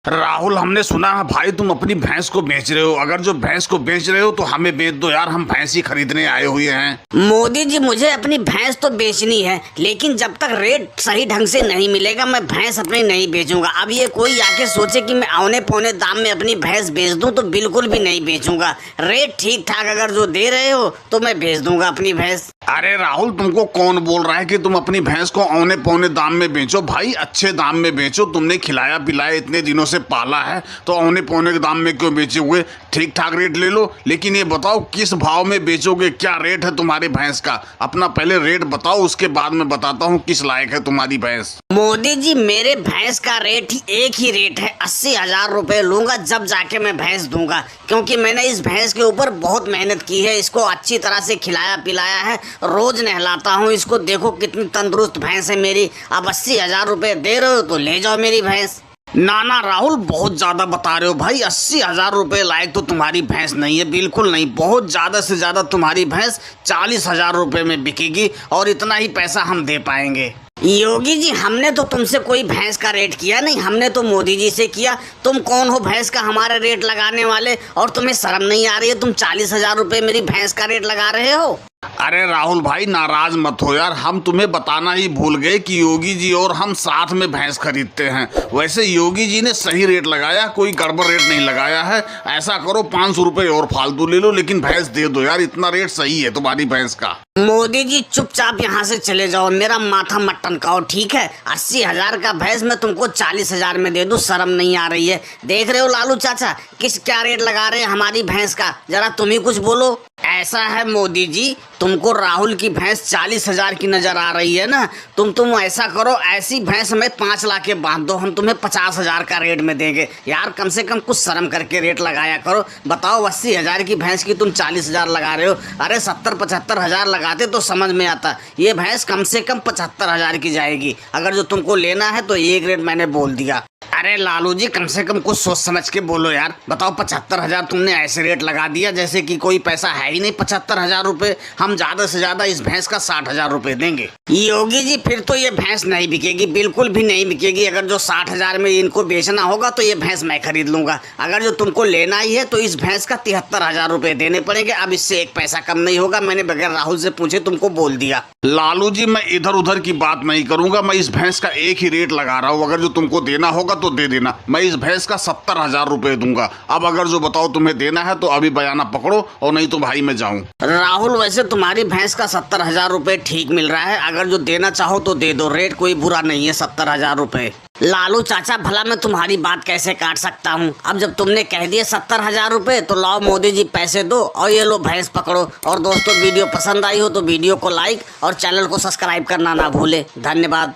राहुल, हमने सुना है भाई तुम अपनी भैंस को बेच रहे हो। अगर जो भैंस को बेच रहे हो तो हमें बेच दो यार, हम भैंस ही खरीदने आए हुए हैं। मोदी जी, मुझे अपनी भैंस तो बेचनी है, लेकिन जब तक रेट सही ढंग से नहीं मिलेगा मैं भैंस अपनी नहीं बेचूंगा। अब ये कोई आके सोचे कि मैं औने पौने दाम में अपनी भैंस बेच दूं तो बिल्कुल भी नहीं बेचूंगा। रेट ठीक ठाक अगर जो दे रहे हो तो मैं बेच दूंगा अपनी भैंस। अरे राहुल, तुमको कौन बोल रहा है कि तुम अपनी भैंस को औने पौने दाम में बेचो? भाई अच्छे दाम में बेचो, तुमने खिलाया पिलाया इतने दिनों से पाला है तो औने पौने के दाम में क्यों बेचे हुए? ठीक ठाक रेट ले लो, लेकिन ये बताओ किस भाव में बेचोगे, क्या रेट है तुम्हारी भैंस का? अपना पहले रेट बताओ, उसके बाद मैं बताता हूँ किस लायक है तुम्हारी भैंस। मोदी जी, मेरे भैंस का रेट ही एक ही रेट है, 80,000 रुपए लूंगा जब जाके मैं भैंस दूंगा, क्योंकि मैंने इस भैंस के ऊपर बहुत मेहनत की है, इसको अच्छी तरह से खिलाया पिलाया है, रोज नहलाता हूँ इसको। देखो कितनी तंदुरुस्त भैंस है मेरी। अब 80,000 रुपए दे रहे हो तो ले जाओ मेरी भैंस। ना राहुल, बहुत ज्यादा बता रहे हो भाई। 80,000 रुपए लायक तो तुम्हारी भैंस नहीं है, बिल्कुल नहीं। बहुत ज्यादा से ज्यादा तुम्हारी भैंस 40,000 रुपए में बिकेगी और इतना ही पैसा हम दे पाएंगे। योगी जी, हमने तो तुमसे कोई भैंस का रेट किया नहीं, हमने तो मोदी जी से किया। तुम कौन हो भैंस का हमारा रेट लगाने वाले? और तुम्हें शर्म नहीं आ रही है? तुम 40,000 रुपए मेरी भैंस का रेट लगा रहे हो। अरे राहुल भाई, नाराज मत हो यार, हम तुम्हें बताना ही भूल गए कि योगी जी और हम साथ में भैंस खरीदते हैं। वैसे योगी जी ने सही रेट लगाया, कोई गड़बड़ रेट नहीं लगाया है। ऐसा करो 500 रुपए और फालतू ले लो, लेकिन भैंस दे दो यार, इतना रेट सही है तुम्हारी भैंस का। मोदी जी, चुपचाप यहाँ से चले जाओ, मेरा माथा मत टनकाओ, ठीक है? 80,000 का भैंस मैं तुमको 40,000 में दे दूं, शर्म नहीं आ रही है? देख रहे हो लालू चाचा क्या रेट लगा रहे हैं हमारी भैंस का? जरा तुम ही कुछ बोलो। ऐसा है मोदी जी, तुमको राहुल की भैंस 40,000 की नजर आ रही है ना? तुम ऐसा करो, ऐसी भैंस हमें 5 लाख के बांध दो, हम तुम्हें 50,000 का रेट में देंगे। यार कम से कम कुछ शर्म करके रेट लगाया करो। बताओ, 80,000 की भैंस की तुम 40,000 लगा रहे हो। अरे 70-75,000 लगाते तो समझ में आता। ये भैंस कम से कम 75,000 की जाएगी। अगर जो तुमको लेना है तो एक रेट मैंने बोल दिया। अरे लालू जी, कम से कम कुछ सोच समझ के बोलो यार। बताओ, 75,000 तुमने ऐसे रेट लगा दिया जैसे कि कोई पैसा है ही नहीं। 75,000 रुपए, हम ज्यादा से ज्यादा इस भैंस का 60,000 रुपए देंगे। योगी जी, फिर तो ये भैंस नहीं बिकेगी, बिल्कुल भी नहीं बिकेगी। अगर जो 60,000 में इनको बेचना होगा तो ये भैंस मैं खरीद लूंगा। अगर जो तुमको लेना ही है तो इस भैंस का 73,000 रुपए देने पड़ेंगे। अब इससे एक पैसा कम नहीं होगा, मैंने बगैर राहुल से पूछे तुमको बोल दिया। लालू जी, मैं इधर उधर की बात नहीं करूंगा, मैं इस भैंस का एक ही रेट लगा रहा हूँ। अगर जो तुमको देना होगा तो दे देना। मैं इस भैंस का 70,000 रुपए दूंगा। अब अगर जो बताओ तुम्हें देना है तो अभी बयाना पकड़ो, और नहीं तो भाई मैं जाऊं। राहुल, वैसे तुम्हारी भैंस का 70,000 रुपए ठीक मिल रहा है, अगर जो देना चाहो तो दे दो। रेट कोई बुरा नहीं है, 70,000 रुपए। लालू चाचा, भला मैं तुम्हारी बात कैसे काट सकता हूँ? अब जब तुमने कह दिए 70,000 रुपए तो लाओ मोदी जी, पैसे दो और ये लो भैंस पकड़ो। और दोस्तों, वीडियो पसंद आई हो तो वीडियो को लाइक और चैनल को सब्सक्राइब करना ना भूले। धन्यवाद।